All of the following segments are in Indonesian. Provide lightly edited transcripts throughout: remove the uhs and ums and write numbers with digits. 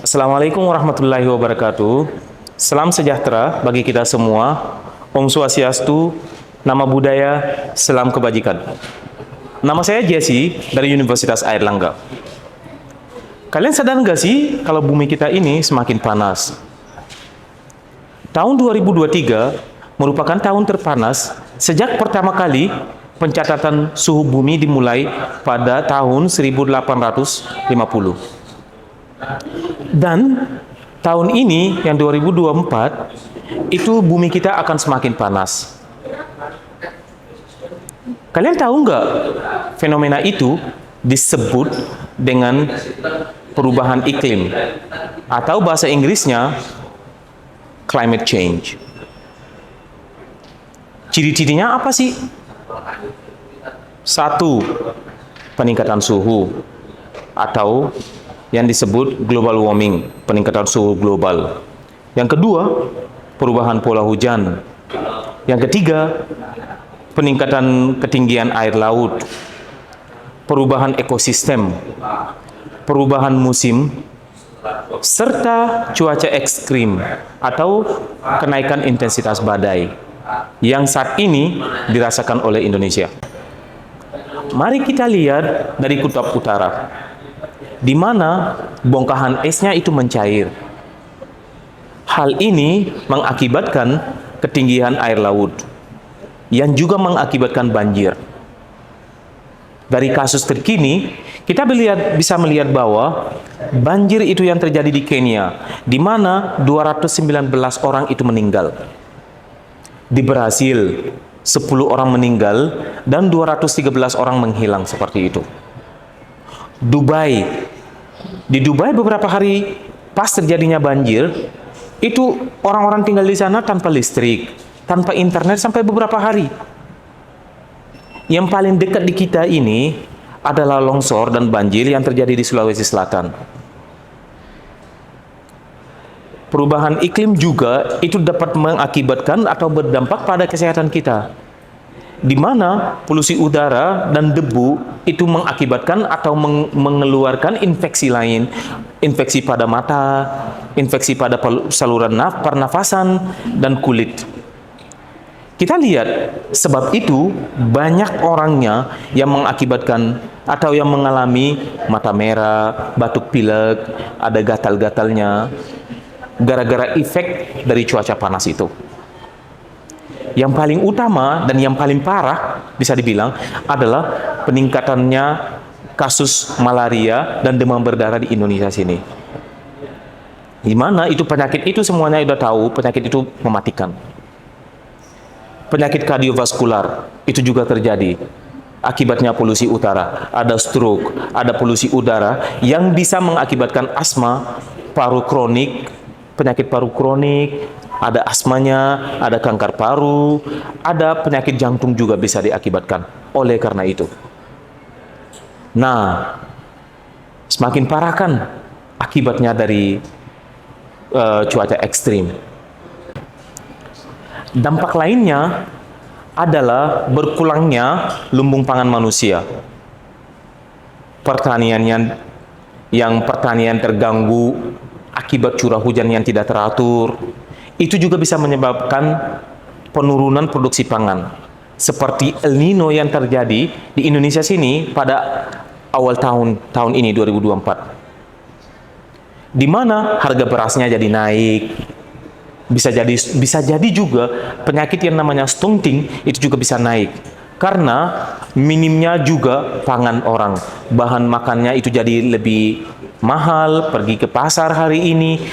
Assalamualaikum warahmatullahi wabarakatuh. Salam sejahtera bagi kita semua. Om Swastiastu, nama budaya, salam kebajikan. Nama saya Jesse dari Universitas Airlangga. Kalian sadar nggak sih kalau bumi kita ini semakin panas? Tahun 2023 merupakan tahun terpanas sejak pertama kali pencatatan suhu bumi dimulai pada tahun 1850. Dan tahun ini yang 2024 itu bumi kita akan semakin panas. Kalian tahu nggak fenomena itu disebut dengan perubahan iklim atau bahasa Inggrisnya climate change. Ciri-cirinya apa sih? Satu, peningkatan suhu atau yang disebut global warming, peningkatan suhu global. Yang kedua, perubahan pola hujan. Yang ketiga, peningkatan ketinggian air laut, perubahan ekosistem, perubahan musim, serta cuaca ekstrim atau kenaikan intensitas badai yang saat ini dirasakan oleh Indonesia. Mari kita lihat dari kutub utara, di mana bongkahan esnya itu mencair. Hal ini mengakibatkan ketinggian air laut, yang juga mengakibatkan banjir. Dari kasus terkini, kita bisa melihat bahwa banjir itu yang terjadi di Kenya, di mana 219 orang itu meninggal. Di Brasil, 10 orang meninggal dan 213 orang menghilang seperti itu. Di Dubai beberapa hari pas terjadinya banjir, itu orang-orang tinggal di sana tanpa listrik, tanpa internet sampai beberapa hari. Yang paling dekat di kita ini adalah longsor dan banjir yang terjadi di Sulawesi Selatan. Perubahan iklim juga itu dapat mengakibatkan atau berdampak pada kesehatan kita, di mana polusi udara dan debu itu mengakibatkan atau mengeluarkan infeksi lain, infeksi pada mata, infeksi pada saluran pernafasan, dan kulit. Kita lihat, sebab itu banyak orangnya yang mengakibatkan atau yang mengalami mata merah, batuk pilek, ada gatal-gatalnya, gara-gara efek dari cuaca panas itu. Yang paling utama dan yang paling parah bisa dibilang adalah peningkatannya kasus malaria dan demam berdarah di Indonesia sini. Di mana itu penyakit itu semuanya sudah tahu, penyakit itu mematikan. Penyakit kardiovaskular itu juga terjadi akibatnya polusi udara. Ada stroke, ada polusi udara yang bisa mengakibatkan asma, paru kronik, penyakit paru kronik, ada asmanya, ada kanker paru, ada penyakit jantung juga bisa diakibatkan oleh karena itu. Nah, semakin parah kan akibatnya dari cuaca ekstrim. Dampak lainnya adalah berkurangnya lumbung pangan manusia. Pertanian terganggu akibat curah hujan yang tidak teratur, itu juga bisa menyebabkan penurunan produksi pangan. Seperti El Nino yang terjadi di Indonesia sini pada awal tahun ini 2024. Di mana harga berasnya jadi naik. Bisa jadi juga penyakit yang namanya stunting itu juga bisa naik. Karena minimnya juga pangan orang. Bahan makannya itu jadi lebih mahal, pergi ke pasar hari ini,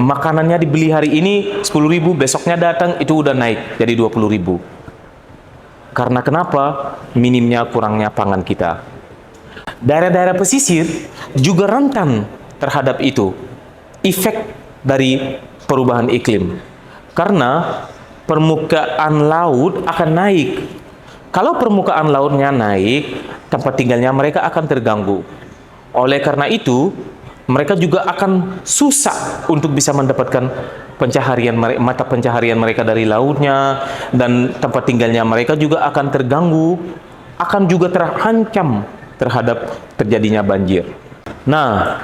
makanannya dibeli hari ini 10.000, besoknya datang itu udah naik jadi 20.000. Karena kenapa? Minimnya kurangnya pangan kita. Daerah-daerah pesisir juga rentan terhadap itu, efek dari perubahan iklim. Karena permukaan laut akan naik. Kalau permukaan lautnya naik, tempat tinggalnya mereka akan terganggu. Oleh karena itu, mereka juga akan susah untuk bisa mendapatkan mata pencaharian mereka dari lautnya, dan tempat tinggalnya mereka juga akan terganggu, akan juga terancam terhadap terjadinya banjir. Nah,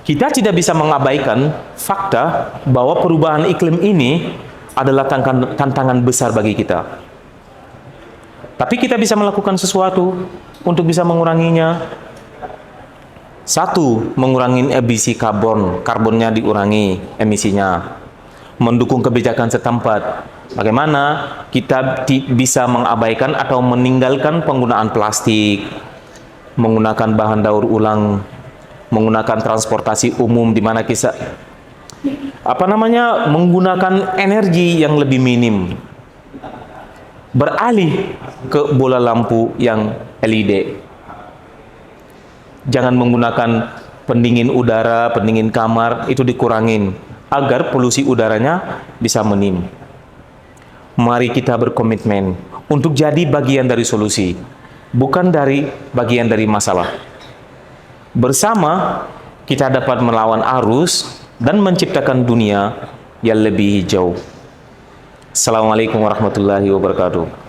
Kita tidak bisa mengabaikan fakta bahwa perubahan iklim ini adalah tantangan besar bagi kita. Tapi kita bisa melakukan sesuatu untuk bisa menguranginya. Satu, mengurangi emisi karbonnya dikurangi emisinya. Mendukung kebijakan setempat. Bagaimana kita bisa mengabaikan atau meninggalkan penggunaan plastik, menggunakan bahan daur ulang, menggunakan transportasi umum di mana kita menggunakan energi yang lebih minim, beralih ke bola lampu yang LED. Jangan menggunakan pendingin udara, pendingin kamar, itu dikurangin agar polusi udaranya bisa minim. Mari kita berkomitmen untuk jadi bagian dari solusi, bukan bagian dari masalah. Bersama kita dapat melawan arus dan menciptakan dunia yang lebih hijau. Assalamualaikum warahmatullahi wabarakatuh.